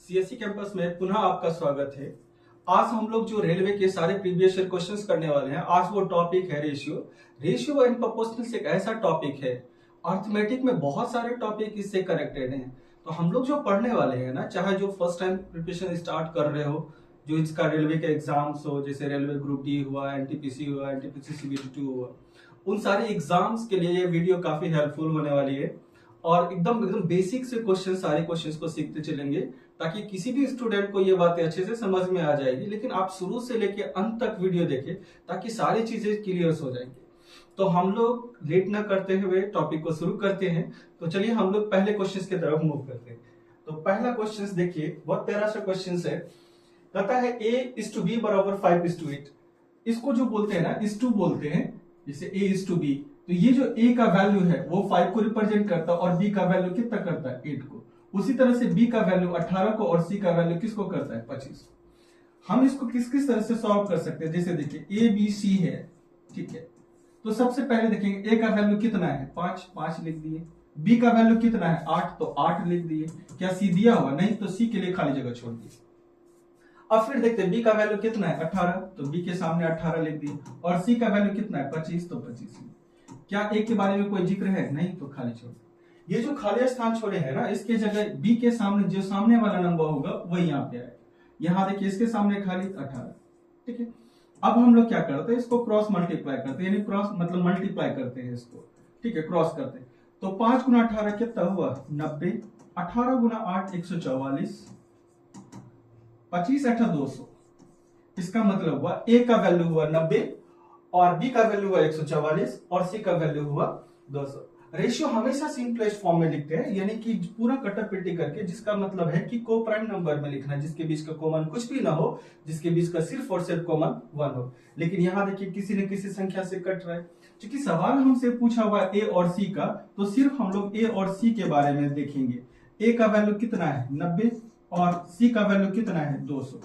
CSC campus में पुनः आपका स्वागत है। आज हम लोग जो रेलवे के सारे प्रीवियस ईयर क्वेश्चंस करने वाले हैं, आज वो टॉपिक है रेशियो। रेशियो एंड प्रोपोर्शनल एक ऐसा टॉपिक है, अर्थमेटिक में बहुत सारे टॉपिक इससे कनेक्टेड हैं। तो हम लोग जो पढ़ने वाले हैं ना, चाहे जो फर्स्ट टाइम प्रिपरेशन स्टार्ट कर रहे हो, जो इसका रेलवे के एग्जाम्स हो, जैसे रेलवे ग्रुप डी हुआ, एनटीपीसी हुआ, एनटीपीसी सीबीटी 2 हुआ, उन सारे एग्जाम्स के लिए ये वीडियो काफी हेल्पफुल होने वाली है। और एकदम एकदम बेसिक से क्वेश्चन, सारे क्वेश्चंस को सीखते चलेंगे ताकि किसी भी स्टूडेंट को ये बातें अच्छे से समझ में आ जाएगी। लेकिन आप शुरू से लेके अंत तक वीडियो देखें ताकि सारी चीजें क्लियर हो जाएंगी। तो हम लोग लेट ना करते हुए टॉपिक को शुरू करते हैं। तो चलिए हम लोग पहले क्वेश्चन की तरफ मूव करते हैं। तो पहला क्वेश्चन देखिए, बहुत प्यारा सा क्वेश्चन है। कहता है A:B बराबर 5:8। इसको जो बोलते हैं ना, इस टू बोलते हैं, जैसे A:B। तो ये जो A का वैल्यू है वो 5 को रिप्रेजेंट करता है और B का वैल्यू कितना करता है, 8 को। उसी तरह से B का वैल्यू 18 को और C का वैल्यू किसको करता है, 25। हम इसको किस किस तरह से सॉल्व कर सकते हैं, जैसे देखिए ABC है, ठीक है। तो सबसे पहले देखेंगे A का वैल्यू कितना है, 5 लिख दिए। B का वैल्यू कितना है, 8, तो 8 लिख दिए। क्या C दिया हुआ, नहीं, तो C के लिए खाली जगह छोड़ दिए। अब फिर देखते हैं B का वैल्यू कितना है, 18, तो B के सामने 18 लिख दिए। और C का वैल्यू कितना है, 25, तो 25। क्या A के बारे में कोई जिक्र है, नहीं, तो खाली छोड़। ये जो खाली स्थान छोड़े हैं ना, इसके जगह B के सामने जो सामने वाला नंबर होगा वही यहाँ पे आएगा। यहाँ देखिए इसके सामने खाली 18, ठीक है। अब हम लोग क्या करते हैं, इसको क्रॉस मल्टीप्लाई करते हैं, यानी क्रॉस मतलब मल्टीप्लाई करते हैं इसको, ठीक है, क्रॉस करते हैं। तो 5 गुना 18 कितना हुआ, 90। 18 गुना 8 144, 25 8 200। इसका मतलब हुआ A का वैल्यू हुआ 90 और B का वैल्यू हुआ 144 और C का वैल्यू हुआ 200। रेशियो हमेशा सिंपलेस्ट फॉर्म में लिखते हैं, यानी कि पूरा कटापिटी करके, जिसका मतलब है कि को प्राइम नंबर में लिखना है, जिसके बीच का कॉमन कुछ भी ना हो, जिसके बीच का सिर्फ और सिर्फ कॉमन 1 हो। लेकिन यहाँ देखिए किसी न किसी संख्या से कट रहा है। क्योंकि सवाल हमसे पूछा हुआ A और C का, तो सिर्फ हम लोग A और C के बारे में देखेंगे। A का वैल्यू कितना है, 90, और C का वैल्यू कितना है, 200।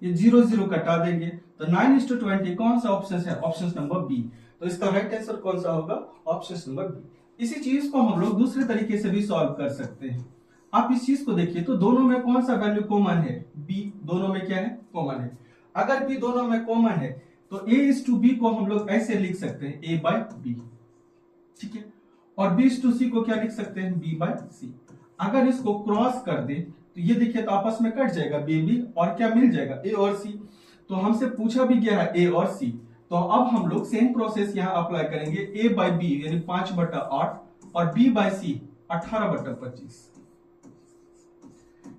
ये 0 0 कटा देंगे, तो 9:20 कौन सा ऑप्शन है, ऑप्शन नंबर बी। तो इसका राइट आंसर कौन सा होगा, ऑप्शन नंबर बी। इसी चीज को हम लोग दूसरे तरीके से भी सॉल्व कर सकते हैं। आप इस चीज को देखिए, तो दोनों में कौन सा वैल्यू कॉमन है, बी। दोनों में क्या है, कॉमन है। अगर बी दोनों में कॉमन है तो A:B को हम लोग ऐसे लिख सकते हैं, A/B, ठीक है। और B:C को क्या लिख सकते हैं, B/C। अगर इसको क्रॉस कर दे तो ये देखिए, तो आपस में कट जाएगा B और क्या मिल जाएगा, A और C। तो हमसे पूछा भी गया है A और C, तो अब हम लोग सेम प्रोसेस यहाँ अप्लाई करेंगे। A/B यानी 5/8 और B/C 18/25।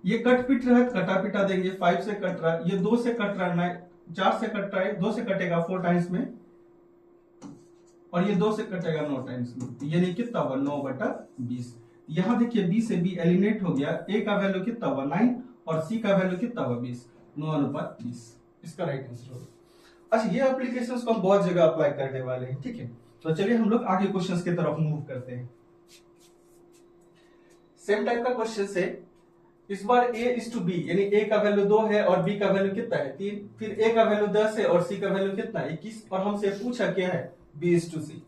ये कट पिट रहा है, कटा पिटा देंगे। 5 से कट रहा है, ये 2 से कट रहा है, 4 से कट रहा है, 2 से कटेगा 4 टाइम्स में, और ये 2 से कटेगा 9 टाइम्स में, यानी कितना हुआ, 9/20। यहाँ देखिए B से B एलिमिनेट हो गया। A का वैल्यू कितना हुआ, 9, और C का वैल्यू कितना हुआ, 20, 9:20। इसका राइट आंसर होगा। अच्छा, ये एप्लीकेशंस को हम बहुत जगह अप्लाई करने वाले हैं, ठीक है। तो चलिए हम लोग आगे क्वेश्चंस की तरफ मूव करते हैं। सेम टाइप का क्वेश्चन है। इस बार A:B यानी A का वैल्यू 2 है और B का वैल्यू कितना है, 3। फिर A का वैल्यू 10 है और C का वैल्यू कितना है, 21। और हमसे पूछा क्या है, B:C।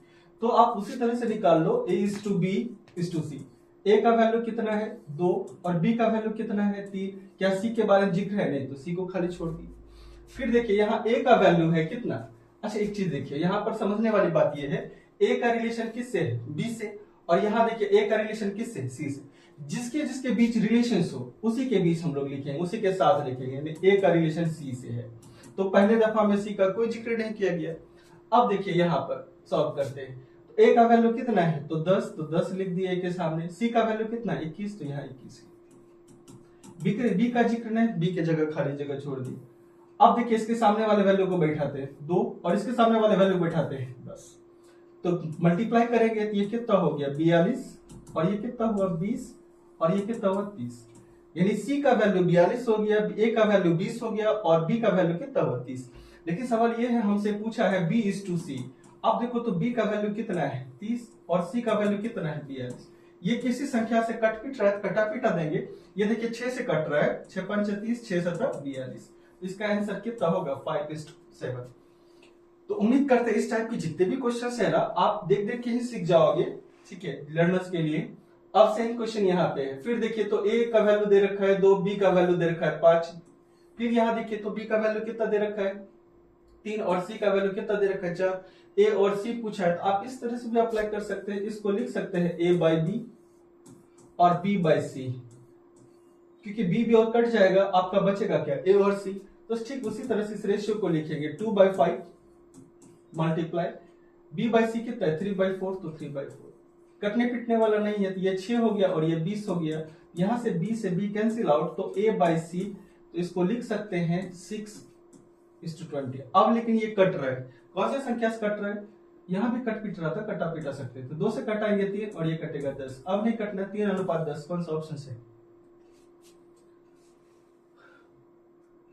तो आप उसी तरह से निकाल लो, A:B:C। A का वैल्यू कितना है, 2, और B का वैल्यू कितना है, 3। क्या C के बारे में जिक्र है, नहीं, तो C को खाली छोड़ दी। फिर देखिए यहाँ A का वैल्यू है कितना। अच्छा, एक चीज देखिए, यहाँ पर समझने वाली बात यह है, A का रिलेशन किससे है, B से। और यहाँ देखिए A का रिलेशन किससे, C से। जिसके जिसके बीच रिलेशन हो उसी के बीच हम लोग लिखेंगे, उसी के साथ लिखेंगे। A का रिलेशन C से है, तो पहले दफा में C का कोई जिक्र नहीं किया गया। अब देखिए यहाँ पर सॉल्व करते हैं। A का वैल्यू कितना है, तो 10, तो 10 लिख दिया A के सामने। C का वैल्यू कितना है, 21, तो यहाँ 21। B का जिक्र नहीं, B के जगह खाली जगह छोड़ दी। अब देखिए इसके सामने वाले वैल्यू को बैठाते हैं 2, और इसके सामने वाले वैल्यू बैठाते हैं 10। तो मल्टीप्लाई करेंगे तो ये कितना हो गया, 42, और ये कितना हुआ, 20, और ये कितना हुआ, 30। यानी C का वैल्यू 42 हो गया, A का वैल्यू 20 हो गया, और B का वैल्यू कितना हुआ, 30। लेकिन सवाल ये है, हमसे पूछा है B:C। अब देखो तो B का वैल्यू कितना है, 30, और C का वैल्यू कितना है, 42। ये किसी संख्या से कट पिट रहा है, कटा पिटा देंगे। ये देखिए 6 से कट रहा है, 6 5 30, 6 7 42। इसका आंसर कितना होगा, 5:7। तो उम्मीद करते हैं इस टाइप की जितने भी क्वेश्चन है ना, आप देख देख के ही सीख जाओगे, ठीक है, लर्नर्स के लिए। अब सेम क्वेश्चन यहाँ पे है। फिर देखिए तो ए का वैल्यू दे रखा है 2, बी का वैल्यू दे रखा है 5। फिर यहाँ देखिए तो बी का वैल्यू कितना दे रखा है 3 और सी का वैल्यू कितना दे रखा है 4। ए और सी पूछा है तो आप इस तरह से भी अप्लाई कर सकते हैं, इसको लिख सकते हैं ए बाई बी और बी बाई सी, क्योंकि बी और कट जाएगा, आपका बचेगा क्या ए और सी। तो ठीक उसी तरह से इस रेशियो को लिखेंगे 2/5 मल्टीप्लाई बी बाई सी कितना है 3/4, तो 3/4 कटने पिटने वाला नहीं है तो ये 6 हो गया और ये 20 हो गया। यहां से बी कैंसिल आउट, तो ए बाई सी, तो इसको लिख सकते हैं 6:20। अब लेकिन ये कट रहा है, कौन सी संख्या से कट रहा है, यहां भी कट पिट रहा था, कटा पिटा सकते थे। 2 से कटाएंगे 3 और ये कटेगा 10। अब नहीं कटना, 3:10, कौन सा ऑप्शन है।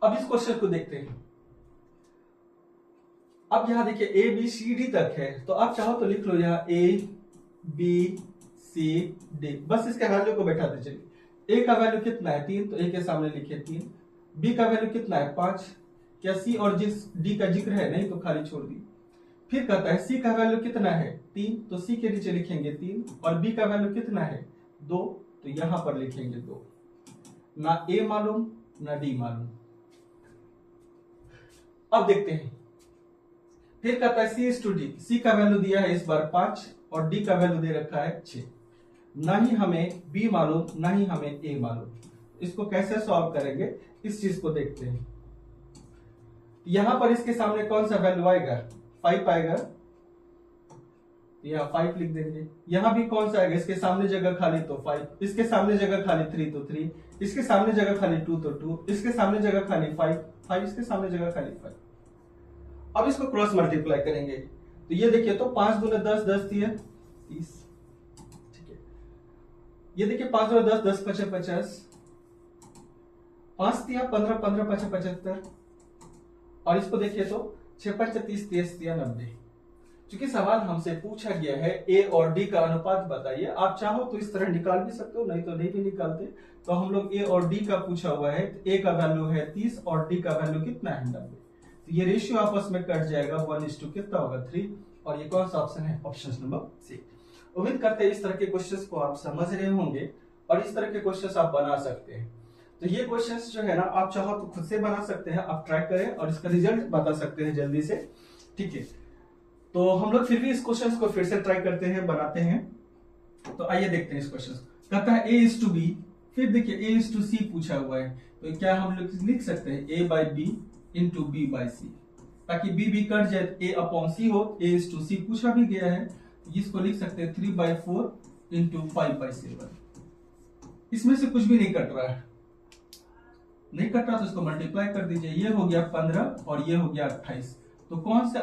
अब इस क्वेश्चन को देखते हैं। अब यहां देखिए ए बी सी डी तक है, तो आप चाहो तो लिख लो यहाँ ए बी सी डी, बस इसके वैल्यू को बैठा दीजिए। ए का वैल्यू कितना है 3, तो ए के सामने लिखे 3। बी का वैल्यू कितना है 5, क्या सी और डी का जिक्र है, नहीं तो खाली छोड़ दी। फिर कहता है सी का वैल्यू कितना है 3, तो सी के नीचे लिखेंगे 3, और बी का वैल्यू कितना है 2, तो यहां पर लिखेंगे 2। ना ए मालूम ना डी मालूम। अब देखते हैं, फिर कहता है सी इज टू डी, सी का वैल्यू दिया है इस बार 5 और डी का वैल्यू दे रखा है 6। ना ही हमें बी मालूम ना ही हमें ए मालूम, इसको कैसे सॉल्व करेंगे इस चीज को देखते हैं। यहां पर इसके सामने कौन सा वैल्यू आएगा 5 आएगा, यहाँ 5 लिख देंगे। यहां भी कौन सा आएगा, इसके सामने जगह खाली तो 5, इसके सामने जगह खाली 3 तो 3, इसके सामने जगह खाली 2 तो 2, इसके सामने जगह खाली 5, इसके सामने जगह खाली 5। अब इसको क्रॉस मल्टीप्लाई करेंगे तो ये देखिए तो 5 दूने 10, 10 दिए 30, ठीक है। ये देखिए 5 दूने 10, 10 पचे 50, 5 दिया 15, 15 पचे 75, और इसको देखिए तो 6 5 30, 30 दिया 90। क्योंकि सवाल हमसे पूछा गया है ए और डी का अनुपात बताइए, आप चाहो तो इस तरह निकाल भी सकते हो, नहीं तो नहीं भी निकालते। तो हम लोग ए और डी का पूछा हुआ है, तो ए का वैल्यू है 30 और डी का वैल्यू कितना है 90, तो ये रेशियो आपस में कट जाएगा 1:2 कितना होगा 3, और ये कौन सा ऑप्शन है ऑप्शन नंबर सी। उम्मीद करते हैं इस तरह के क्वेश्चंस को आप समझ रहे होंगे और इस तरह के क्वेश्चंस आप बना सकते हैं। तो ये क्वेश्चंस जो है ना आप चाहो तो खुद से बना सकते हैं, आप ट्राई करें और इसका रिजल्ट बता सकते हैं जल्दी से, ठीक है। तो हम लोग फिर भी इस क्वेश्चन को फिर से ट्राई करते हैं, बनाते हैं। तो आइए देखते हैं इस क्वेश्चन। कहता है ए इज टू बी, फिर देखिए ए इज टू सी पूछा हुआ है, तो क्या हम लोग लिख सकते हैं A by B into B by C, ताकि बी बी कट जाए, ए अपॉन सी हो। ए इज टू सी पूछा भी गया है, इसको लिख सकते हैं 3/4 इंटू 5/7। इसमें से कुछ भी नहीं कट रहा है, नहीं कट रहा तो इसको मल्टीप्लाई कर दीजिए। ये हो गया 15 और ये हो गया 28, तो कौन सा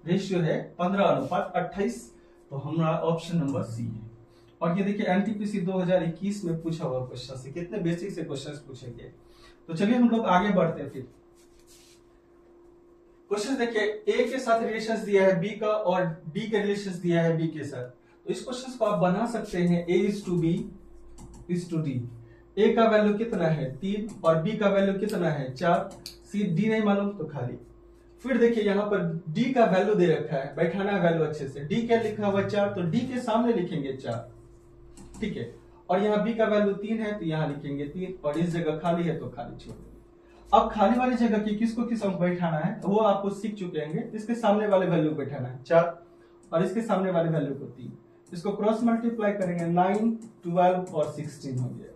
रेशियो है 15:28, तो हमारा ऑप्शन नंबर सी है। और ये देखिए एनटीपीसी 2021 में पूछा हुआ क्वेश्चन से, कितने बेसिक से क्वेश्चन पूछे गए। तो चलिए हम लोग आगे बढ़ते हैं। फिर क्वेश्चन देखिए ए के साथ रिलेशंस दिया है बी का और डी के रिलेशंस दिया है बी के साथ, तो इस क्वेश्चन को आप बना सकते हैं A is to B is to D. A का वैल्यू कितना है 3 और बी का वैल्यू कितना है 4, सी डी नहीं मालूम तो खाली। फिर देखिए यहाँ पर डी का वैल्यू दे रखा है, बैठाना है वैल्यू अच्छे से। डी क्या लिखा हुआ 4, तो डी के सामने लिखेंगे 4, ठीक है। और यहाँ बी का वैल्यू 3 है तो यहाँ लिखेंगे 3, और इस जगह खाली है तो खाली छोड़ देंगे। अब खाली वाली जगह की किसको किस अंक बैठाना है वो आपको सीख चुके हैं। इसके सामने वाले वैल्यू बैठाना है 4 और इसके सामने वाले वैल्यू को 3, इसको क्रॉस मल्टीप्लाई करेंगे 9, 12 और 16 हो गया।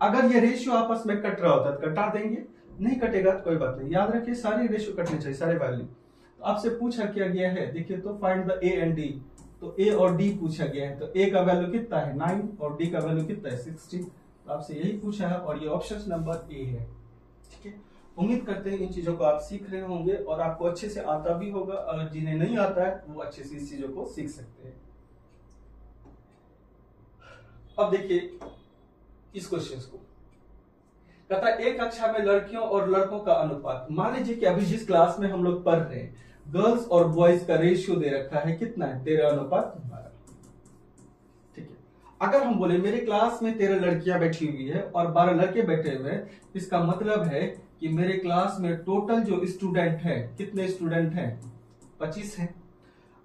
अगर ये रेशियो आपस में कट रहा होता तो कटा देंगे, नहीं कटेगा तो कोई बात नहीं। याद रखिए सारे रेशियो कटने चाहिए, सारे वैल्यू। तो आपसे पूछा क्या गया है, देखिए तो find the A and D, तो ए और डी पूछा गया है। तो ए का वैल्यू कितना है 9 और डी का वैल्यू कितना है 16, तो आपसे यही पूछा है और ये ऑप्शन नंबर ए है, ठीक है। उम्मीद करते हैं इन चीजों को आप सीख रहे होंगे और आपको अच्छे से आता भी होगा। अगर जिन्हें नहीं आता है वो अच्छे से इस चीजों को सीख सकते हैं। अब देखिए इस क्वेश्चन को, कहता है एक कक्षा में लड़कियों और लड़कों का अनुपात। मान लीजिए कि अभी जिस क्लास में हम लोग पढ़ रहे हैं गर्ल्स और बॉयज का रेशियो दे रखा है कितना है 13:12, ठीक है। अगर हम बोले मेरे क्लास में 13 लड़कियां बैठी हुई है और 12 लड़के बैठे हुए हैं, इसका मतलब है कि मेरे क्लास में टोटल जो स्टूडेंट है कितने स्टूडेंट हैं 25 हैं।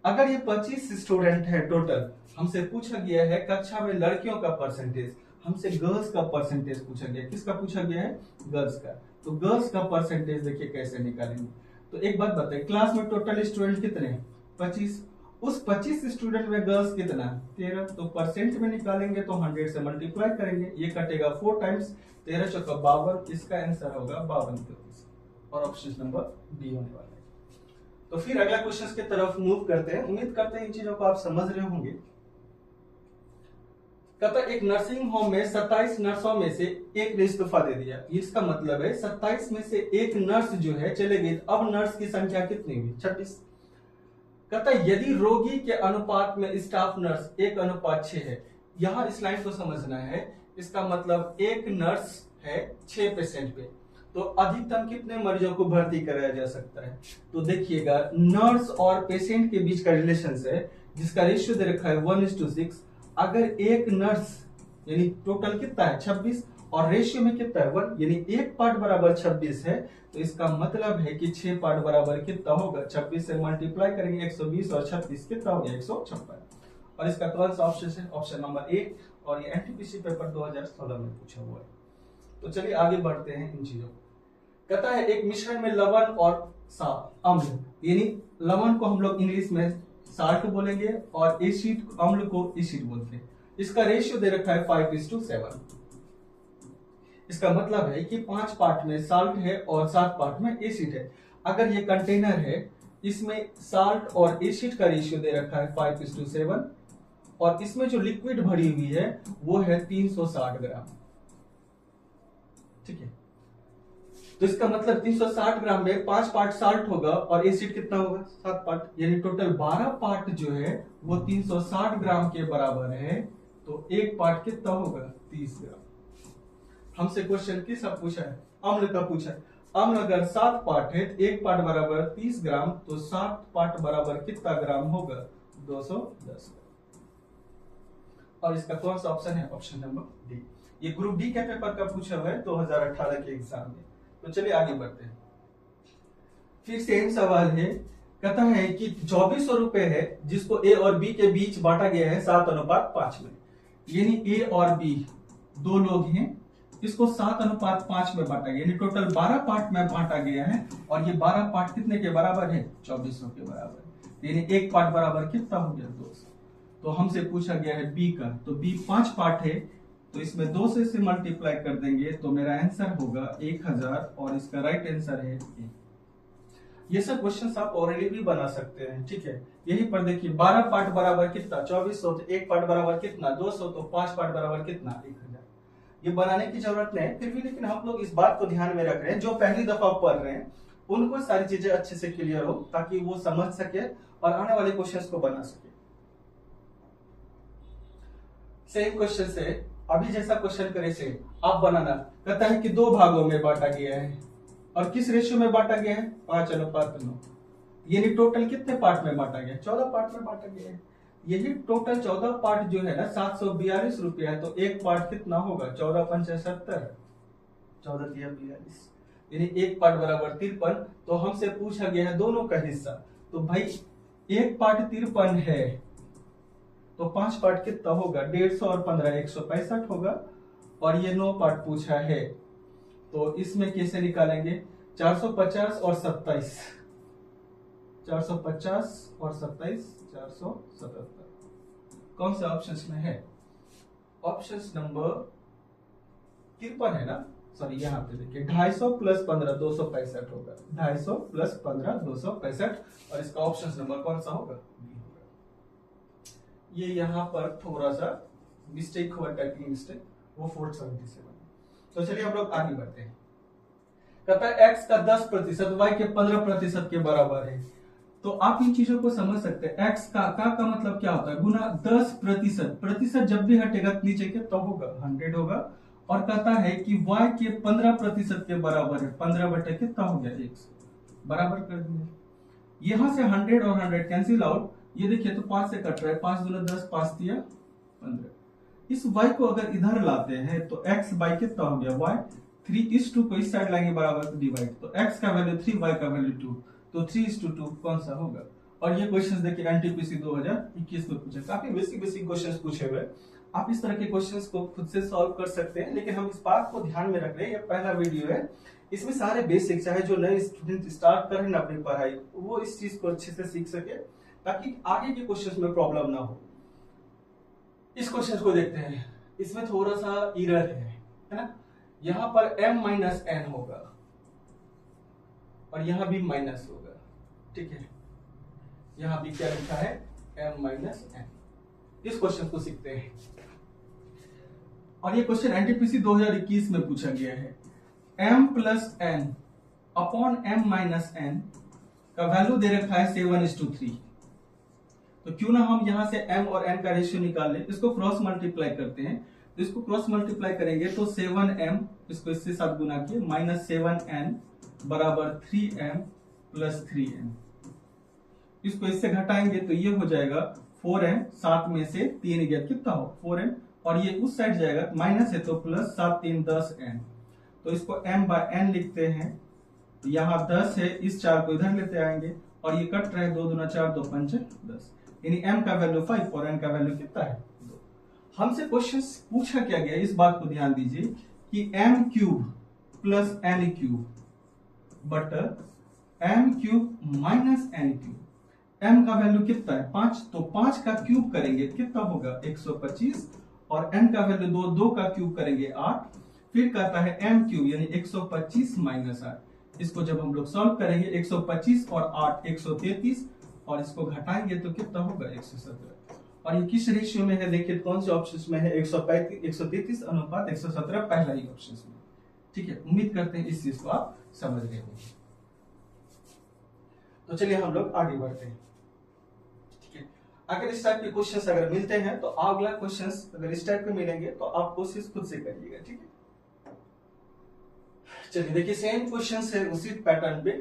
अगर ये 25 स्टूडेंट है टोटल, हमसे पूछा गया है कक्षा में लड़कियों का परसेंटेज, हमसे गर्ल्स का परसेंटेज पूछा गया, किसका पूछा गया है, गर्ल्स का। तो गर्ल्स का परसेंटेज देखिए कैसे निकालेंगे। तो एक बात बताइए, क्लास में टोटल स्टूडेंट कितने हैं, 25, उस 25 स्टूडेंट में गर्ल्स कितना, 13, तो परसेंट में निकालेंगे तो 100 से मल्टीप्लाई करेंगे, ये कटेगा 4 टाइम्स, 13 चौका 52, इसका आंसर होगा 52 और ऑप्शन नंबर डी होने वाला है। तो फिर अगला क्वेश्चन की तरफ मूव करते हैं। उम्मीद करते हैं इन चीजों को आप समझ रहे होंगे। कहता एक नर्सिंग होम में 27 नर्सों में से एक ने इस्तीफा दे दिया। इसका मतलब है 27 में से एक नर्स जो है चले गई। अब नर्स की संख्या कितनी हुई, 26। कहता यदि रोगी के अनुपात में स्टाफ नर्स 1:6 है। यहां इस लाइन को समझना है, इसका मतलब एक नर्स है 6 पेशेंट पे, तो अधिकतम कितने मरीजों को भर्ती कराया जा सकता है। तो देखिएगा नर्स और पेशेंट के बीच का रिलेशन है जिसका रेशियो दे रखा है 1:6। अगर एक नर्स यानी टोटल कितना है 26 और रेशियो में कितना है 1, यानी एक पार्ट बराबर 26 है, तो इसका मतलब है कि 6 पार्ट बराबर कितना होगा, 26 से मल्टीप्लाई करेंगे 120 और 26 कितना हो गया 156। और इसका कौन सा ऑप्शन है, ऑप्शन नंबर ए। और ये एनटीपीसी पेपर 2016 में पूछा हुआ है। तो चलिए आगे बढ़ते हैं इन चीजों को। कहता है एक मिश्रण में लवण और अम्ल, यानी लवण को हम लोग इंग्लिश में साल्ट बोलेंगे और एसिड अम्ल को एसिड बोलते हैं। इसका रेशियो दे रखा है 5:7। इसका मतलब है कि 5 पार्ट में साल्ट है और 7 पार्ट में एसिड है। अगर ये कंटेनर है, इसमें साल्ट और एसिड का रेशियो दे रखा है 5:7 और इसमें जो लिक्विड भरी हुई है वो है 360 ग्राम। ठीक है, तो इसका मतलब 360 ग्राम में 5 पार्ट साल्ट होगा और एसिड कितना होगा 7 पार्ट, यानी टोटल 12 पार्ट जो है वो 360 ग्राम के बराबर है। तो एक पार्ट कितना होगा 30 ग्राम। हमसे क्वेश्चन किसका पूछा है, अम्ल का पूछा है। अम्ल अगर 7 पार्ट है, एक पार्ट बराबर 30 ग्राम, तो 7 पार्ट बराबर कितना ग्राम होगा 210 ग्राम। और इसका कौन सा ऑप्शन है, ऑप्शन नंबर डी। ये ग्रुप डी के पेपर का पूछा हुआ है 2018 के एग्जाम में। तो चलिए आगे बढ़ते हैं। फिर सेम सवाल है, कहता है कि 2400 रुपए है जिसको ए और बी के बीच बांटा गया है 7:5 में, यानी ए और बी दो लोग हैं, इसको 7:5 में बांटा गया, यानी टोटल 12 पार्ट में बांटा गया है और ये 12 पार्ट कितने के बराबर है 2400 के बराबर, यानी एक पार्ट बराबर कितना हो गया 200। तो हमसे पूछा गया है बी का, तो बी 5 पार्ट है तो इसमें 2 से मल्टीप्लाई कर देंगे तो मेरा आंसर होगा 1000 और इसका राइट आंसर है ए। ये सब क्वेश्चंस आप ऑलरेडी भी बना सकते हैं। ठीक है, यहीं पर देखिए 12 पार्ट बराबर कितना 2400, तो एक पार्ट बराबर कितना 200, तो 5 पार्ट बराबर कितना 1000। ये बनाने की जरूरत नहीं फिर भी, लेकिन हम लोग इस बात को ध्यान में रख रहे हैं जो पहली दफा पढ़ रहे हैं उनको सारी चीजें अच्छे से क्लियर हो ताकि वो समझ सके और आने वाले क्वेश्चंस को बना सके। सेम क्वेश्चन से अभी जैसा क्वेश्चन करे से आप बनाना। कहता है कि 2 भागों में बांटा गया है और किस रेशियो में बांटा गया है 5:9, यानी टोटल कितने पार्ट में बांटा गया 14 पार्ट में बांटा गया है। यही टोटल 14 पार्ट जो है ना 742 रुपया है, तो एक पार्ट कितना होगा 14×5 = 14×42, यानी एक पार्ट बराबर 53। तो हमसे पूछा गया है दोनों का हिस्सा, तो भाई एक पार्ट 53 है तो 5 पार्ट कितना होगा 150 और 15 165 होगा। और ये 9 पार्ट पूछा है तो इसमें कैसे निकालेंगे 450 और 27, 450 और 27 477। कौन से ऑप्शंस में है, ऑप्शन नंबर 53 है ना, सॉरी यहाँ पे देखिए 250 + 15 265 होगा, 250 + 15 265 और इसका ऑप्शन नंबर कौन सा होगा बी होगा। ये यहाँ पर थोड़ा सा मिस्टेक हुआ, टाइपिंग मिस्टेक, वो 477। तो चलिए हम लोग आगे बढ़ते हैं। कहता है x का 10% y के 15% के बराबर है। तो आप इन चीजों को समझ सकते हैं, x का मतलब क्या होता है गुना 10%, प्रतिशत जब भी हटेगा नीचे के तो होगा 100 होगा। और कहता है कि y के 15% के बराबर है, 15 कितना हो गया 100, बराबर कर दिया। यहां से 100 और 100 कैंसिल आउट, ये देखिए तो 5 से कट रहा है, 5 दूना 10 5 तिया 15। इस y को अगर इधर लाते हैं तो x बाई कितना हो गया y, 3:2 को इस साइड लाएंगे बराबर तो डिवाइड, तो x का वैल्यू 3 y का वैल्यू 2, तो 3:2 कौन सा होगा और ये क्वेश्चंस देखिए एनटीपीसी 2021 में पूछे, काफी बेसिक बेसिक क्वेश्चंस पूछे हुए। आप इस तरह के क्वेश्चंस को खुद से सॉल्व कर सकते हैं, लेकिन हम इस बात को ध्यान में रख रहे हैं, ये पहला वीडियो है, इसमें सारे बेसिक, चाहे जो नए स्टूडेंट स्टार्ट कर रहे हैं ना अपनी पढ़ाई, वो इस चीज को अच्छे से सीख सके ताकि आगे के क्वेश्चंस में प्रॉब्लम ना हो। इस क्वेश्चन को देखते हैं, इसमें थोड़ा सा एरर है ना। यहां पर m माइनस एन होगा और यहां भी माइनस होगा, ठीक है। यहां भी क्या लिखा है, m माइनस एन। इस क्वेश्चन को सीखते हैं, और ये क्वेश्चन एनटीपीसी 2021 में पूछा गया है। m plus n upon m minus n का वैल्यू दे रखा है 7:3। तो क्यों ना हम यहां से m और n का रेशियो निकाल लें, इसको क्रॉस मल्टीप्लाई करते हैं। तो इसको क्रॉस मल्टीप्लाई करेंगे तो 7m, इसको इससे साथ गुना किए, माइनस 7n बराबर 3m प्लस 3n। इसको इससे घटाएंगे तो ये हो जाएगा 4m, 7 में से 3 गया, कितना हो 4m, और ये उस साइड जाएगा, माइनस है तो प्लस, 7 3 10n। तो इसको m बाय n लिखते हैं। यहाँ 10 है, इस 4 को इधर लेते आएंगे और ये कट रहे, 2 दूना 4, 2 5 10, यानी m का वैल्यू 5 और n का वैल्यू कितना है 2। हमसे क्वेश्चन पूछा क्या गया, इस बात को ध्यान दीजिए कि m cube plus n cube but m cube minus n cube. m का वैल्यू कितना है 5, तो 5 का क्यूब करेंगे कितना होगा 125, और n का वैल्यू 2, 2 का क्यूब करेंगे 8। फिर कहता है m क्यूब यानी 125 माइनस 8। इसको जब हम लोग सॉल्व करेंगे 125 और 8 133, और इसको घटाएंगे तो कितना होगा 117। और ये किस रेशियो में है देखिए, कौन से ऑप्शन में है, 133 अनुपात 117, पहला ही ऑप्शन में, ठीक है। उम्मीद करते हैं इस चीज को आप समझ गए होंगे। तो चलिए हम लोग आगे बढ़ते हैं, ठीक है। अगर इस टाइप के क्वेश्चंस अगर मिलते हैं तो अगला क्वेश्चंस अगर इस टाइप के मिलेंगे तो आप कोशिश खुद से करिएगा, ठीक है। चलिए देखिए, सेम क्वेश्चंस है उसी पैटर्न पे,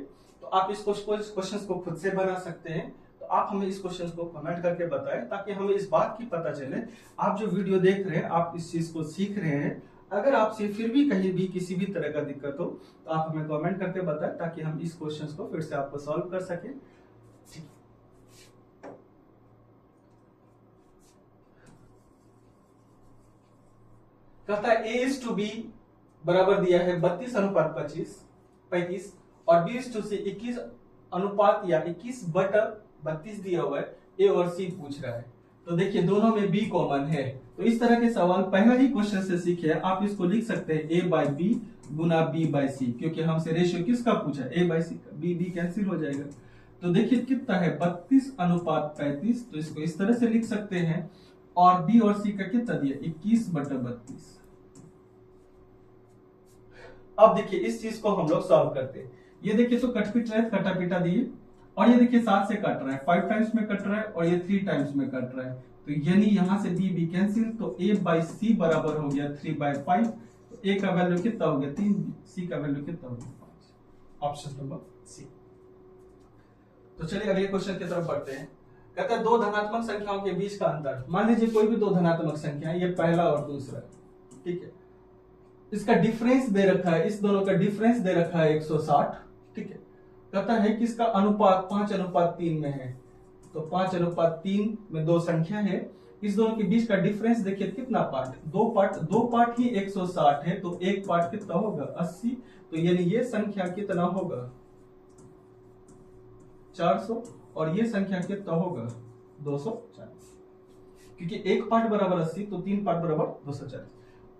तो आप इस क्वेश्चंस को खुद से बना सकते हैं। तो आप हमें इस क्वेश्चंस को कमेंट करके बताएं ताकि हमें इस बात की पता चले, आप जो वीडियो देख रहे हैं आप इस चीज को सीख रहे हैं। अगर आपसे फिर भी कहीं भी किसी भी तरह का दिक्कत हो तो आप हमें कमेंट करके बताएं ताकि हम इस क्वेश्चंस को फिर से आपको सॉल्व कर सकें, ठीक। कहता है a:b बराबर दिया है 32 अनुपात 35 और b:c 21 अनुपात या 21/32 दिया हुआ है। ए और सी पूछ रहा है, तो देखिए दोनों में b कॉमन है। तो इस तरह के सवाल पहला ही क्वेश्चन से सीखे, आप इसको लिख सकते हैं a बाई बी गुना b बाई सी, क्योंकि हमसे रेशियो किसका पूछा है a बाई सी का, b कैंसिल हो जाएगा। तो देखिए कितना है 32 अनुपात 35, तो इसको इस तरह से लिख सकते हैं, और b और c का कितना दिया 21/32। अब देखिए इस चीज को हम लोग सॉल्व करते हैं। ये देखिए तो कटपिट रहे, कटा पिटा दिए, और ये देखिए 7 से कट रहा है, 5 टाइम्स में कट रहा है, और ये 3 टाइम्स में कट रहा है। तो यानी यहां से b कैंसिल, तो a बाई सी बराबर हो गया 3/5। तो a का वैल्यू कितना हो गया 3, c का वैल्यू कितना हो गया 5, ऑप्शन नंबर सी। तो चलिए अगले क्वेश्चन की तरफ बढ़ते हैं। कहता है दो धनात्मक संख्याओं के बीच का अंतर, मान लीजिए कोई भी दो धनात्मक संख्या है, ये पहला और दूसरा, ठीक है। इसका डिफरेंस दे रखा है, इस दोनों का डिफरेंस दे रखा है 160, ठीक है। कहता है कि इसका अनुपात 5:3 में है, तो 5:3 में दो संख्या है, इस दोनों के बीच का डिफरेंस देखिए कितना पार्ट, दो पार्ट ही 160 है, तो एक पार्ट कितना होगा 80। तो यानी ये संख्या कितना होगा 400, और ये संख्या कितना होगा 240, क्योंकि एक पार्ट बराबर 80 तो 3 पार्ट बराबर 240।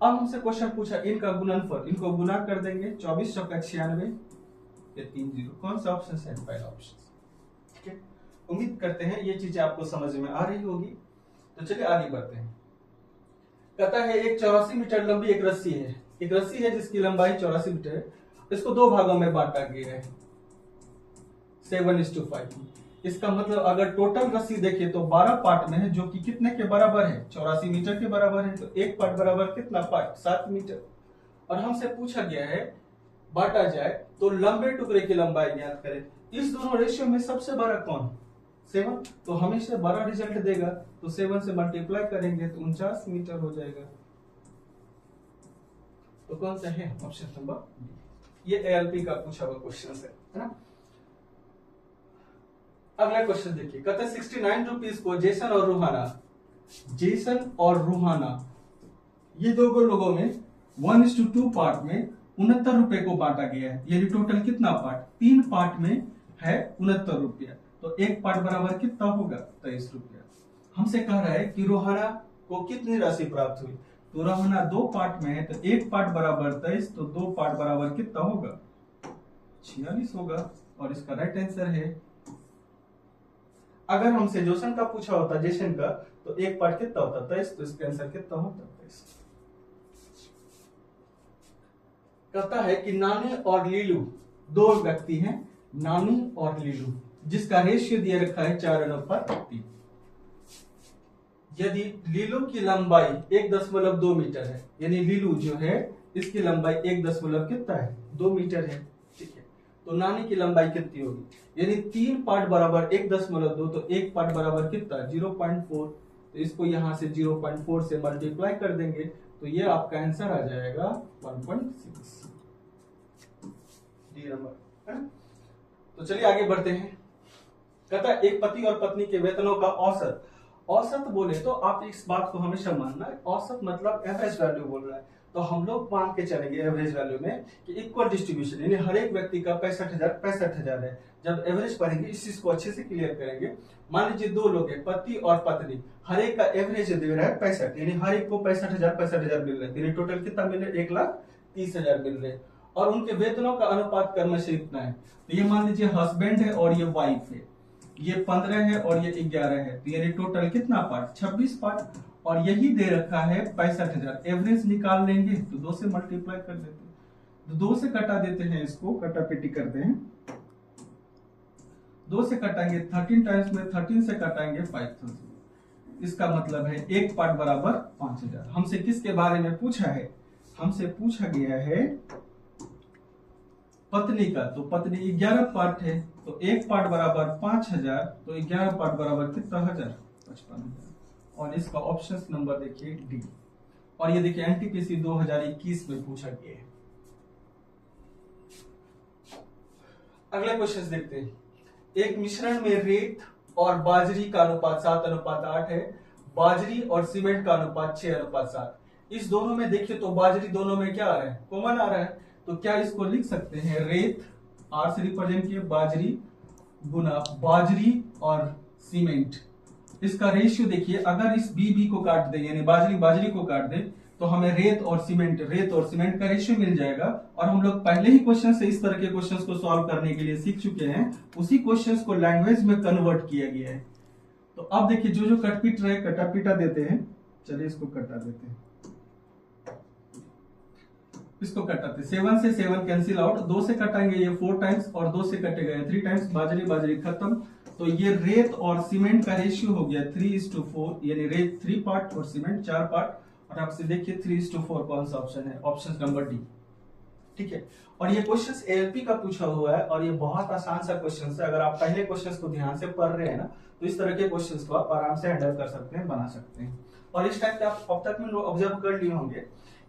अब हमसे क्वेश्चन पूछा इनका गुणनफल, इनको गुना कर देंगे, 24 चौका 96, ये 3 0, कौन सा ऑप्शन है पहला ऑप्शन, ठीक है। उम्मीद करते हैं ये चीजें आपको समझ में आ रही होगी। तो चलिए आगे बढ़ते हैं। कहता है एक 84 मीटर लंबी एक रस्सी है जिसकी लंबाई 84 मीटर है, इसको दो भागों में बांटा गया है 7:5। इसका मतलब अगर टोटल रस्सी देखें तो 12 पार्ट में है, जो कि कितने के बराबर है 84 मीटर के बराबर है। तो एक पार्ट बराबर कितना पार्ट 7 मीटर, और हमसे पूछा गया है बांटा जाए तो लंबे टुकड़े की लंबाई ज्ञात करें। इस दोनों रेशियो में सबसे बड़ा कौन 7, तो हमेशा बड़ा रिजल्ट देगा, तो 7 से मल्टीप्लाई करेंगे तो 49 मीटर हो जाएगा। तो कौन सा है ऑप्शन नंबर, ये एएलपी का पूछा हुआ क्वेश्चन है ना। अगला क्वेश्चन देखिए, कहता है 69 रुपीज को जेसन और रूहाना ये दो लोगों में 1:2 पार्ट में 69 रुपए को बांटा गया है। यानी टोटल कितना पार्ट, 3 पार्ट में है 69 रुपया, तो एक पार्ट बराबर कितना होगा, 23 रुपया। हमसे कह रहा है कि रोहाना को कितनी राशि प्राप्त हुई, तो रोहाना 2 पार्ट में है, तो एक पार्ट बराबर 23, तो 2 पार्ट बराबर कितना होगा, 46 होगा, और इसका राइट आंसर है। अगर हमसे जोसन का पूछा होता, जेसन का, तो एक पार्ट कितना होता, 23, तो इसका आंसर कितना होता, 23। कहता है कि नानी और लीलू 2 व्यक्ति हैं, नानी और लीलू, जिसका रेशियो दिया रखा है 4:3। यदि लीलू की लंबाई 1.2 मीटर है, यानी लीलू जो है इसकी लंबाई 1.2 मीटर है, ठीक है, तो नानी की लंबाई कितनी होगी, यानी 3 पार्ट बराबर 1.2, तो एक पार्ट बराबर कितना, 0.4, तो इसको यहां से 0.4 से मल्टीप्लाई कर देंगे, तो ये आपका आंसर आ जाएगा 1.6 डी नंबर है। तो चलिए आगे बढ़ते हैं। कहता है एक पति और पत्नी के वेतनों का औसत बोले तो आप इस बात को हमेशा मानना है, औसत मतलब एवरेज वैल्यू बोल रहा है, तो हम लोग मान के चलेंगे एवरेज वैल्यू में कि इक्वल डिस्ट्रीब्यूशन, यानी हर एक व्यक्ति का 65,000 है। जब एवरेज पढ़ेंगे इस चीज को अच्छे से क्लियर करेंगे। मान लीजिए 2 लोग हैं, पति और पत्नी, हर एक का एवरेज दे रहा है 65, यानी हर एक को 65,000 मिल रहे हैं, यानी टोटल कितना मिल रहा है, 1,30,000 मिल रहे हैं, और उनके वेतनों का अनुपात कर्म से इतना है। तो ये मान लीजिए हस्बैंड है और ये वाइफ है, ये 15 है और ये 11 है, तो यानी टोटल कितना पार्ट, 26 पार्ट, और यही दे रखा है 65,000। एवरेज निकाल लेंगे तो 2 से मल्टीप्लाई कर देते हैं, तो 2 से कटा देते हैं, इसको कटापेटी करते हैं, 2 से कटाएंगे 13 टाइम्स में, 13 से कटाएंगे 5,000। इसका मतलब है एक पार्ट बराबर 5,000। हमसे किसके बारे में पूछा है, हमसे पूछा गया है पत्नी का, तो पत्नी 11 पार्ट है, तो एक पार्ट बराबर 5,000, तो 11 पार्ट बराबर कितना हजार, 55,000, और इसका ऑप्शन नंबर देखिए डी। और ये देखिए एनटीपीसी 2021 में पूछा गया है। अगला क्वेश्चन देखते हैं। एक मिश्रण में रेत और बाजरी का अनुपात 7:8 है, बाजरी और सीमेंट का अनुपात 6:7। इस दोनों में देखिए तो बाजरी दोनों में क्या आ रहा है, कॉमन आ रहा है, तो क्या इसको लिख सकते हैं, रेत आर से रिप्रेजेंट किए, बाजरी गुना बाजरी और सीमेंट। इसका रेशियो देखिए, अगर इस बी को काट दे, यानी बाजरी को काट दे, तो हमें रेत और सीमेंट का रेशियो मिल जाएगा। और हम लोग पहले ही क्वेश्चन से इस तरह के क्वेश्चंस को सॉल्व करने के लिए सीख चुके हैं, उसी क्वेश्चंस को लैंग्वेज में कन्वर्ट किया गया है। तो अब देखिए जो कटपीट रहे कटापीटा देते हैं, चलिए इसको कटा देते हैं, इसको कटाते 7 से 7 कैंसिल आउट, 2 से कटाएंगे ये 4 टाइम्स, और 2 से कटेगा 3 टाइम्स, बाजरी खत्म। तो ये रेत और सीमेंट का रेशियो हो गया 3:4, यानी रेत 3 पार्ट और सीमेंट 4 पार्ट। और आपसे देखिए 3:4 कौन सा ऑप्शन है, ऑप्शन नंबर डी, ठीक है। और ये क्वेश्चन एएलपी का पूछा हुआ है, और ये बहुत आसान सा क्वेश्चन है। अगर आप पहले क्वेश्चन को ध्यान से पढ़ रहे हैं ना, तो इस तरह के क्वेश्चन को आप आराम से हैंडल कर सकते हैं, बना सकते हैं। और इस टाइप के आप अब तक में ऑब्जर्व कर लिए होंगे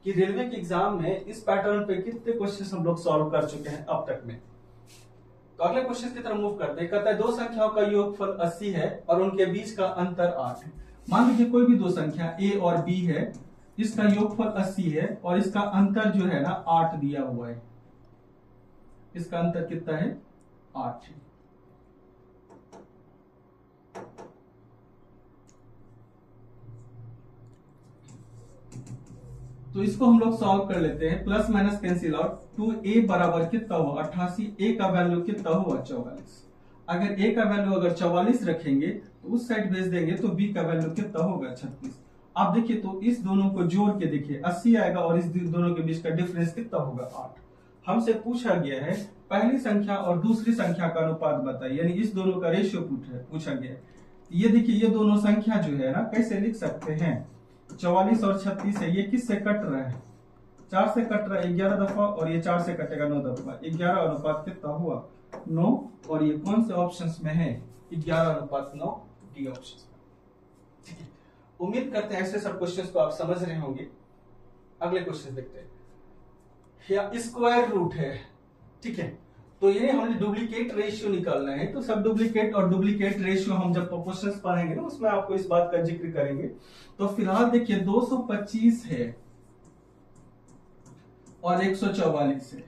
कि रेलवे के एग्जाम में इस पैटर्न पे कितने क्वेश्चंस हम लोग सॉल्व कर चुके हैं अब तक में। तो अगले क्वेश्चन की तरफ मूव करते हैं। कहता है 2 संख्याओं का योगफल 80 है और उनके बीच का अंतर 8 है। मान लीजिए कोई भी 2 संख्या ए और बी है, इसका योगफल 80 है और इसका अंतर जो है ना 8 दिया हुआ है। इसका अंतर कितना है, 8 है। तो इसको हम लोग सॉल्व कर लेते हैं, plus minus cancel out. 2a बराबर कितना हुआ 88, a का वैल्यू कितना हुआ 44। अगर a का वैल्यू अगर 44 रखेंगे तो उस साइड भेज देंगे तो b का वैल्यू कितना होगा 36। आप देखिए तो इस दोनों को जोड़ के देखिए 80 आएगा और इस दोनों के बीच का डिफरेंस कितना होगा 8। हमसे पूछा गया है पहली संख्या और दूसरी संख्या का अनुपात बताइए, यानी इस दोनों का रेशियो पूछा गया है। ये देखिए ये दोनों संख्या जो है ना कैसे लिख सकते हैं, 44 और 36 है, ये किससे कट रहा है, 4 से कट रहा है 11 दफा, और ये 4 से कटेगा 9 दफा, 11 अनुपात कितना हुआ 9। और ये कौन से ऑप्शंस में है 11 अनुपात 9, डी ऑप्शन। ठीक है, उम्मीद करते हैं ऐसे सब क्वेश्चंस को आप समझ रहे होंगे। अगले क्वेश्चन देखते हैं। स्क्वायर रूट है, ठीक है, तो ये हमने डुप्लीकेट रेशियो निकालना है, तो सब डुप्लीकेट और डुप्लीकेट रेशियो हम जब प्रोपोर्शंस पढ़ेंगे ना उसमें आपको इस बात का जिक्र करेंगे। तो फिलहाल देखिए 225 है और 144 है।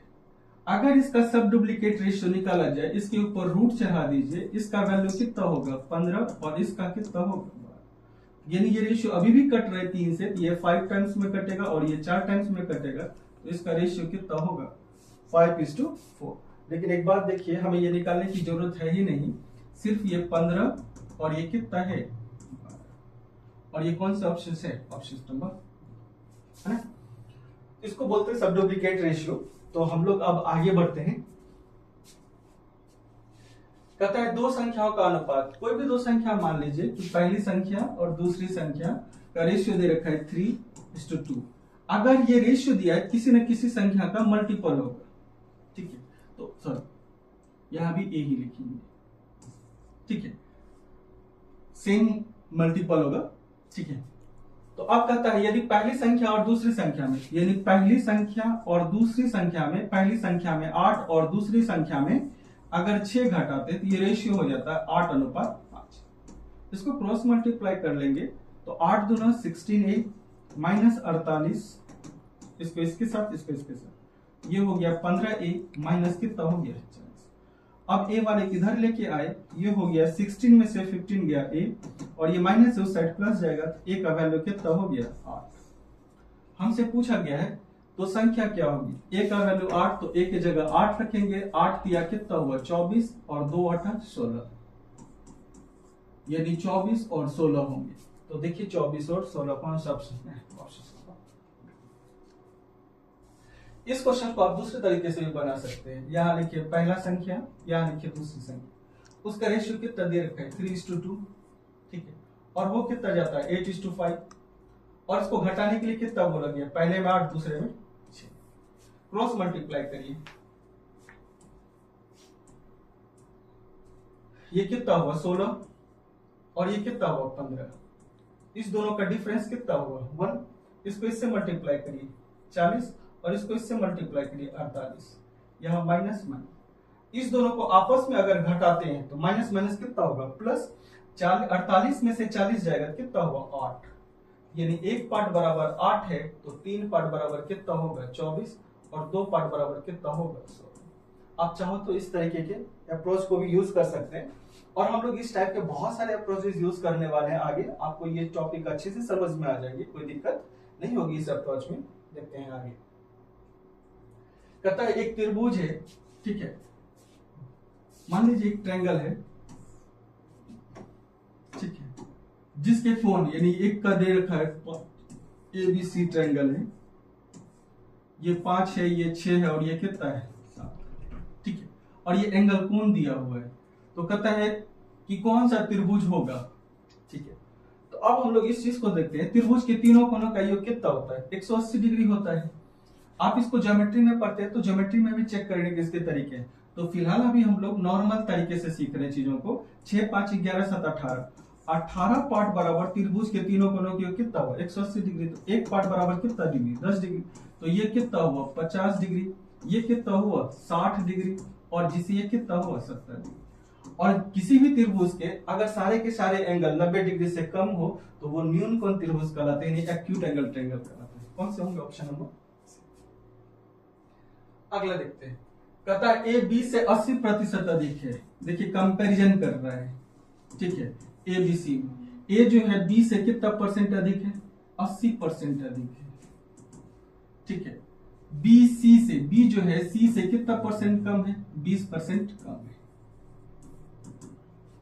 अगर इसका सब डुप्लीकेट रेशियो निकाला जाए, इसके ऊपर रूट चढ़ा दीजिए, इसका वैल्यू कितना होगा 15 और इसका कितना होगा, यानी ये रेशियो अभी भी कट रहे 3 से, ये 5 टाइम्स में कटेगा और ये 4 टाइम्स में कटेगा, तो इसका रेशियो कितना होगा 5:4। लेकिन एक बात देखिए, हमें ये निकालने की जरूरत है ही नहीं, सिर्फ ये 15 और ये कितना है, और ये कौन सा ऑप्शन है, ऑप्शन नंबर है ना, इसको बोलते हैं सब डुप्लीकेट रेशियो। तो हम लोग अब आगे बढ़ते हैं। कहता है दो संख्याओं का अनुपात, कोई भी दो संख्या मान लीजिए कि पहली संख्या और दूसरी संख्या का रेशियो दे रखा है 3:2। अगर ये रेशियो दिया है किसी न किसी संख्या का मल्टीपल होगा, ठीक है, तो सॉरी यहां भी ए ही लिखेंगे, ठीक है, सेम मल्टीपल होगा, ठीक है। तो अब कहता है यदि पहली संख्या और दूसरी संख्या में, यानी पहली संख्या और दूसरी संख्या में, पहली संख्या में 8 और दूसरी संख्या में अगर 6 घटाते तो ये रेशियो हो जाता है 8:5। इसको क्रॉस मल्टीप्लाई कर लेंगे तो 8 दूना 16a माइनस 48, इसको इसके साथ इसको इसके साथ, ये हो गया 15a माइनस कितना हो गया 40। अब a वाले किधर लेके आए, ये हो गया 16 में से 15 गया a, और ये माइनस से उस साइड प्लस जाएगा, तो a का वैल्यू कितना हो गया 8। हमसे पूछा गया है तो संख्या क्या होगी, a का वैल्यू 8, तो a की जगह 8 रखेंगे, 8 दिया कितना हुआ 24 और 2 8 16, यानी 24 और 16 होंगे। तो देखिए 24 और 16 कौन सा ऑप्शन है, ऑप्शन। इस क्वेश्चन को आप दूसरे तरीके से भी बना सकते हैं, यहाँ लिखिए पहला संख्या, यहाँ लिखिए दूसरी संख्या, उसका रेशियो कितना दे रखा है 3:2, ठीक है, और वो कितना जाता है 8:5, और इसको घटाने के लिए कितना बोला गया, पहले में 8 दूसरे में 6, क्रॉस मल्टीप्लाई करिए, ये कितना हुआ 16 और ये कितना हुआ 15, इस दोनों का डिफरेंस कितना हुआ 1, इसको इससे मल्टीप्लाई करिए 40 और इसको इससे मल्टीप्लाई करिए 48, यहाँ माइनस माइनस, इस दोनों को आपस में अगर घटाते हैं तो माइनस माइनस कितना होगा प्लस, 48 में से 40 जाएगा कितना हुआ 8, यानी एक पार्ट बराबर 8 है, तो 3 पार्ट बराबर कितना होगा 24 और 2 पार्ट बराबर कितना होगा 16। आप चाहो तो इस तरीके के अप्रोच को भी यूज कर सकते हैं, और हम लोग इस टाइप के बहुत सारे अप्रोचेस यूज करने वाले हैं आगे, आपको ये टॉपिक अच्छे से समझ में आ जाएगी, कोई दिक्कत नहीं होगी इस अप्रोच में। देखते हैं आगे। कहता है एक त्रिभुज है, ठीक है, मान लीजिए एक ट्रायंगल है, ठीक है, जिसके कोण यानी एक का दे रखा है ABC ट्रायंगल है, ये 5 है, ये 6 है और ये कितना है 7, ठीक है, और ये एंगल कोण दिया हुआ है। तो कहता है कि कौन सा त्रिभुज होगा, ठीक है। तो अब हम लोग इस चीज को देखते हैं, त्रिभुज के तीनों कोणों का योग कितना होता है 180 डिग्री होता है। आप इसको ज्योमेट्री में पढ़ते हैं तो ज्योमेट्री में भी चेक करने के इसके तरीके हैं। तो फिलहाल अभी हम लोग नॉर्मल तरीके से सीख रहे हैं चीजों को। 6 5 11 7 18 पार्ट बराबर त्रिभुज के तीनों कोणों की कितना हुआ 180 डिग्री, तो एक पार्ट बराबर कितना डिग्री 10 डिग्री, तो ये कितना हुआ 50 डिग्री, ये कितना हुआ 60 डिग्री, और जिसे ये कितना हुआ 70 डिग्री। और किसी भी त्रिभुज के अगर सारे के सारे एंगल 90 डिग्री से कम हो तो वो न्यून कोण त्रिभुज कहलाते हैं, एक्यूट एंगल ट्रायंगल कहलाते हैं। कौन से होंगे, ऑप्शन नंबर। अगला देखते हैं, कहता है ए बी से 80% अधिक है। देखिए कंपैरिजन कर रहा है, ठीक है, ए बी सी में ए जो है बी से कितना परसेंट अधिक है 80% अधिक है, ठीक है। बी सी से, बी जो है सी से कितना परसेंट कम है 20% कम है।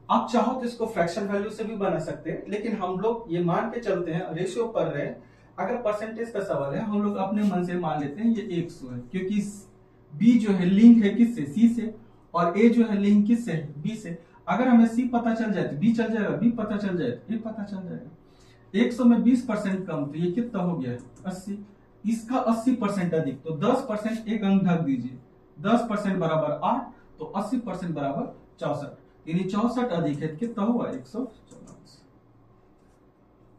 आप चाहो तो इसको फ्रैक्शन वैल्यू से भी बना सकते हैं, लेकिन हम लोग ये मान के चलते हैं, रेशियो पढ़ रहे हैं, अगर परसेंटेज का सवाल है हम लोग अपने मन से मान लेते हैं ये 100 है, क्योंकि बी जो है लिंक है किससे सी से, और ए जो है लिंक किससे है बी से। अगर हमें सी पता चल जाए तो बी चल जाएगा, बी पता चल जाए तो ए पता चल जाएगा। 100 में 20% कम, तो ये कितना हो गया 80, इसका 80% अधिक, तो 10% एक अंक ढक दीजिए, 10% बराबर 8, तो 80% बराबर 64, यानी 64 अधिक है, कितना हुआ 144।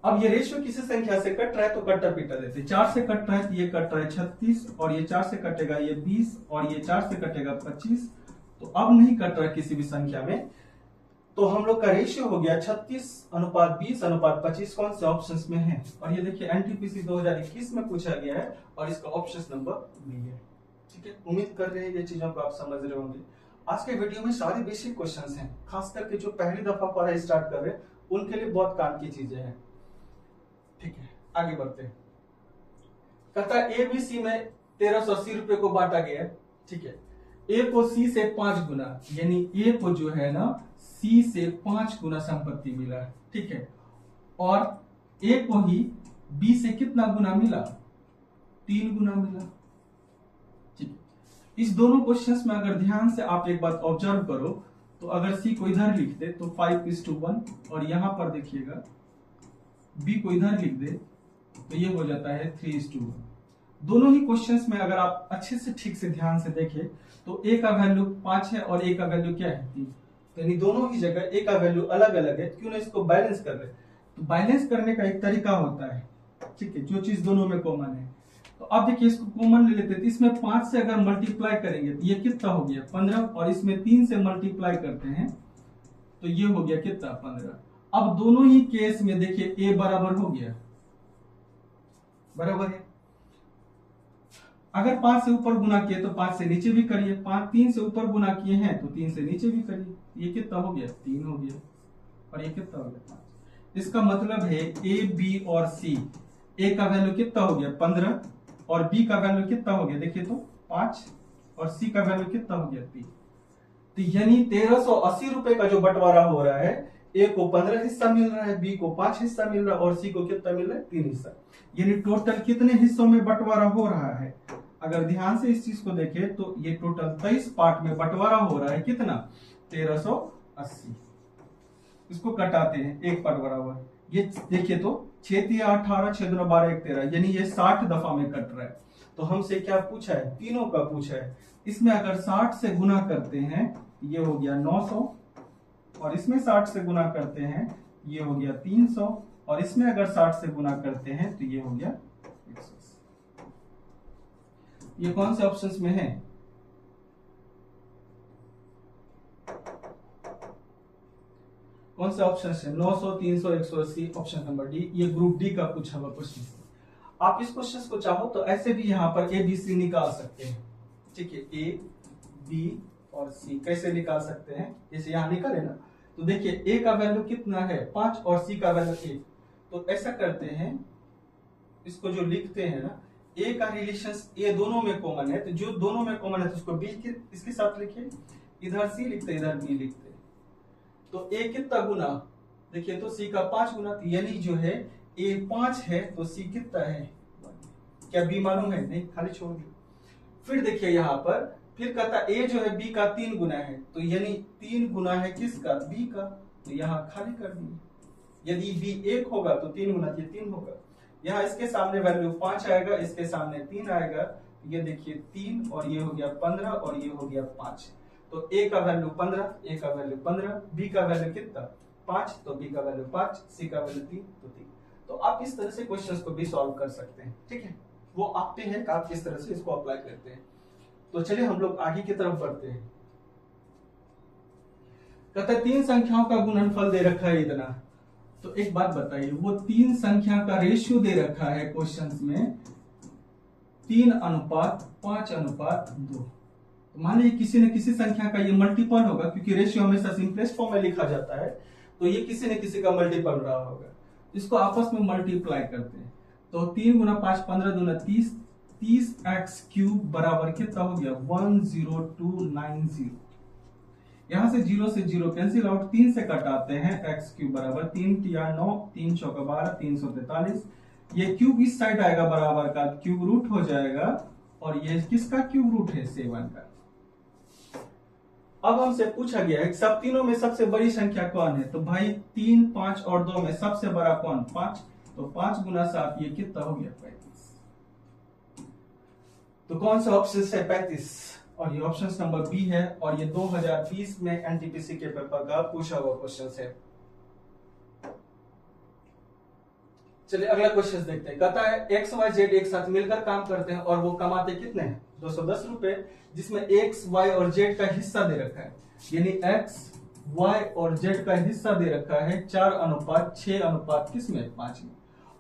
अब ये रेशियो किसी संख्या से कट रहा है तो कट्टा पीटा देते, 4 से कट रहा है तो ये कट रहा है 36, और ये 4 से कटेगा ये 20, और ये 4 से कटेगा 25, तो अब नहीं कट रहा किसी भी संख्या में। तो हम लोग का रेशियो हो गया 36:20:25 कौन से ऑप्शंस में है। और ये देखिए एनटीपीसी 2021 में पूछा गया है और इसका ऑप्शन नंबर बी है। ठीक है, उम्मीद कर रहे हैं ये चीजों को आप समझ रहे होंगे। आज के वीडियो में सारे बेसिक क्वेश्चंस हैं, खास करके जो पहली दफा पढ़ाई स्टार्ट कर रहे हैं उनके लिए बहुत काम की चीजें हैं। ठीक है, आगे बढ़ते हैं। कहता है एबीसी में 1380 रुपए को बांटा गया। ठीक है, ए को सी से 5 गुना, यानी ए को जो है ना सी से 5 गुना संपत्ति मिला। ठीक है, और ए को ही बी से कितना गुना मिला, 3 गुना मिला। ठीक, इस दोनों क्वेश्चंस में अगर ध्यान से आप एक बात ऑब्जर्व करो तो अगर सी को इधर लिख दे तो 5:1 और यहां पर देखिएगा बी को इधर लिख दे तो ये हो जाता है 3:1। दोनों ही क्वेश्चंस में अगर आप अच्छे से ठीक से ध्यान से देखें तो ए का वैल्यू 5 है और ए का वैल्यू क्या है 3। यानी दोनों ही जगह ए का वैल्यू अलग अलग है, क्यों ना इसको बैलेंस कर रहे। तो बैलेंस करने का एक तरीका होता है, ठीक है, जो चीज दोनों में कॉमन है। तो अब देखिए इसको कॉमन ले लेते हैं, तो इसमें 5 से अगर मल्टीप्लाई करेंगे तो ये कितना हो गया 15, और इसमें 3 से मल्टीप्लाई करते हैं तो ये हो गया कितना 15। अब दोनों ही केस में देखिए ए बराबर हो गया, बराबर है। अगर 5 से ऊपर गुना किए तो 5 से नीचे भी करिए, 3 से ऊपर गुना किए हैं तो 3 से नीचे भी करिए। ये कितना हो गया 3 हो गया, और ये कितना हो गया 5। इसका मतलब है ए बी और सी, ए का वैल्यू कितना हो गया 15 और बी का वैल्यू कितना हो गया देखिए तो 5 और सी का वैल्यू कितना हो गया 3। तो यानी 1380 रुपए का जो बंटवारा हो रहा है, ए को 15 हिस्सा मिल रहा है, बी को 5 हिस्सा मिल रहा है और सी को कितना मिल रहा है 3 हिस्सा। यानी टोटल कितने हिस्सों में बंटवारा हो रहा है, अगर ध्यान से इस चीज को देखें तो ये टोटल 23 पार्ट में बंटवारा हो रहा है, कितना 1380। इसको कटाते हैं, एक पार्ट बराबर ये देखिए तो 6 18 6 12 1 13, यानी ये 60 दफा में कट रहा है। तो हमसे क्या पूछा है, तीनों का पूछा है। इसमें अगर 60 से गुना करते हैं ये हो गया 900, और इसमें 60 से गुना करते हैं ये हो गया 300, और इसमें अगर 60 से गुना करते हैं तो ये हो गया 180। ये कौन से ऑप्शंस में है, कौन से ऑप्शन है 900 300 180, ऑप्शन नंबर डी। ये ग्रुप डी का पूछा हुआ क्वेश्चन। आप इस क्वेश्चन को चाहो तो ऐसे भी यहाँ पर ए बी सी निकाल सकते हैं। ठीक है, ए बी और सी कैसे निकाल सकते हैं, जैसे यहाँ निकाले ना, तो देखिए ए का वैल्यू कितना है 5 और सी का वैल्यू 1। तो ऐसा करते हैं, इसको जो लिखते हैं ना, ए का रिलेशन ए दोनों में कॉमन है, तो जो दोनों में कॉमन है तो उसको बी के इसके साथ लिखिए, इधर सी लिखते इधर बी लिखते। तो ए कितना गुना, देखिए तो सी का 5 गुना, यानी जो है ए 5 है तो सी कितना है, क्या बी मालूम है, नहीं खाली छोड़ दिया। फिर देखिए यहाँ पर फिर कहता ए जो है बी का 3 गुना है, तो यानी 3 गुना है किसका, बी का, तो यहाँ खाली कर दिए। यदि बी 1 होगा तो 3 गुना 3 होगा। यहाँ इसके सामने वैल्यू 5 आएगा, इसके सामने 3 आएगा, ये देखिए 3 और ये हो गया 15 और ये हो गया 5। तो ए का वैल्यू 15, ए का वैल्यू 15, बी का वैल्यू कितना 5, तो बी का वैल्यू 5, सी का वैल्यू 3 तो 3। तो आप इस तरह से क्वेश्चंस को भी सॉल्व कर सकते हैं। ठीक है, वो आप पे है कि आप किस तरह से इसको अप्लाई करते हैं। तो चलिए हम लोग आगे की तरफ बढ़ते हैं। कहता है 3 संख्याओं का गुणनफल दे रखा है इतना। तो एक बात बताइए, वो 3 संख्या का रेशियो दे रखा है क्वेश्चंस में 3:5:2। तो मान लीजिए किसी न किसी संख्या का ये मल्टीपल होगा, क्योंकि रेशियो हमेशा सिंपलेस्ट फॉर्म में लिखा जाता है, तो ये किसी न किसी का मल्टीपल रहा होगा। इसको आपस में मल्टीप्लाई करते हैं तो 3 गुना 5 15 दूना 30, 30x³ बराबर कितना हो गया 10290। यहां से 0 से 0 कैंसिल आउट, 3 से कटाते हैं x³ बराबर 3 × 9 3 × 12 343। ये क्यूब इस साइड आएगा बराबर का, क्यूब रूट हो जाएगा, और ये किसका क्यूब रूट है 7 का। अब हमसे पूछा गया है सब तीनों में सबसे बड़ी संख्या कौन है, तो भाई 3 5 और 2 में सबसे बड़ा कौन 5, तो 5 गुना 7 ये कितना हो गया 35। तो कौन सा ऑप्शन है 35, और ये ऑप्शन नंबर बी है, और ये 2020 में एनटीपीसी के पेपर का पूछा हुआ क्वेश्चन है। चलिए अगला क्वेश्चन देखते हैं। कहता है एक्स वाई जेड एक साथ मिलकर काम करते हैं और वो कमाते कितने हैं? 210 रुपए, जिसमें एक्स वाई और जेड का हिस्सा दे रखा है, यानी एक्स वाई और जेड का हिस्सा दे रखा है 4:6 किसमें? 5 में।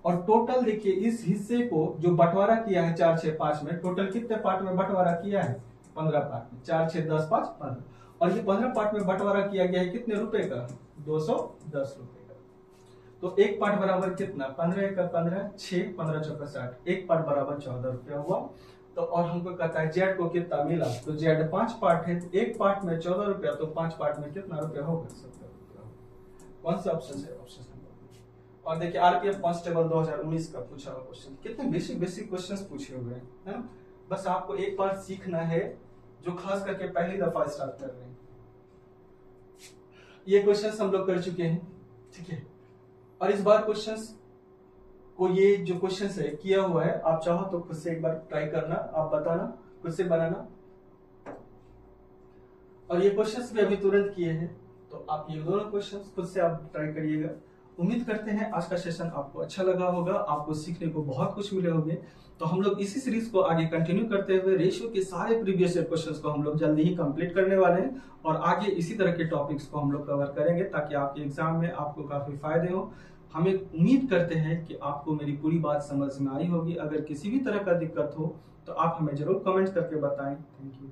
और टोटल देखिए इस हिस्से को जो बंटवारा किया है 4, 6, 5 में, टोटल कितने पार्ट में बंटवारा किया है? 15 पार्ट में। 4, 6, 10, 5, 15। और ये 15 पार्ट में बंटवारा किया गया है कितने रुपए का? 210 रुपए का। तो एक पार्ट बराबर कितना? 15 का 15, 6, 15 चौका 60, एक पार्ट बराबर 14 रुपया हुआ। तो और हमको कहता है जेड को कितना मिला? तो जेड 5 पार्ट है, एक पार्ट में 14 रुपया, तो 5 पार्ट में कितना रुपया होगा? 70 रुपया। कौन सा ऑप्शन है? Option number. और देखिए आरपीएफ कांस्टेबल 2019 का पूछा हुआ क्वेश्चन, कितने बेसिक क्वेश्चंस पूछे हुए हैं, है ना? बस आपको एक बार सीखना है, जो खास करके पहली दफा स्टार्ट कर रहे हैं। ये क्वेश्चंस हम लोग कर चुके हैं, ठीक है। और इस बार क्वेश्चंस को, ये जो क्वेश्चंस है किया हुआ है, आप चाहो तो खुद से एक बार ट्राई करना, आप बताना, खुद से बनाना। और ये क्वेश्चंस भी अभी तुरंत किए हैं, तो आप ये दोनों क्वेश्चंस खुद से आप ट्राई करिएगा। उम्मीद करते हैं आज का सेशन आपको अच्छा लगा होगा, आपको सीखने को बहुत कुछ मिले होंगे। तो हम लोग इसी सीरीज को आगे कंटिन्यू करते हुए रेशियो के सारे प्रीवियस ईयर क्वेश्चंस को हम लोग जल्दी ही कंप्लीट करने वाले हैं, और आगे इसी तरह के टॉपिक्स को हम लोग कवर करेंगे, ताकि आपके एग्जाम में आपको काफी फायदे हो। हमें उम्मीद करते हैं कि आपको मेरी पूरी बात समझ में आई होगी। अगर किसी भी तरह का दिक्कत हो तो आप हमें जरूर कमेंट करके बताएं। Thank you.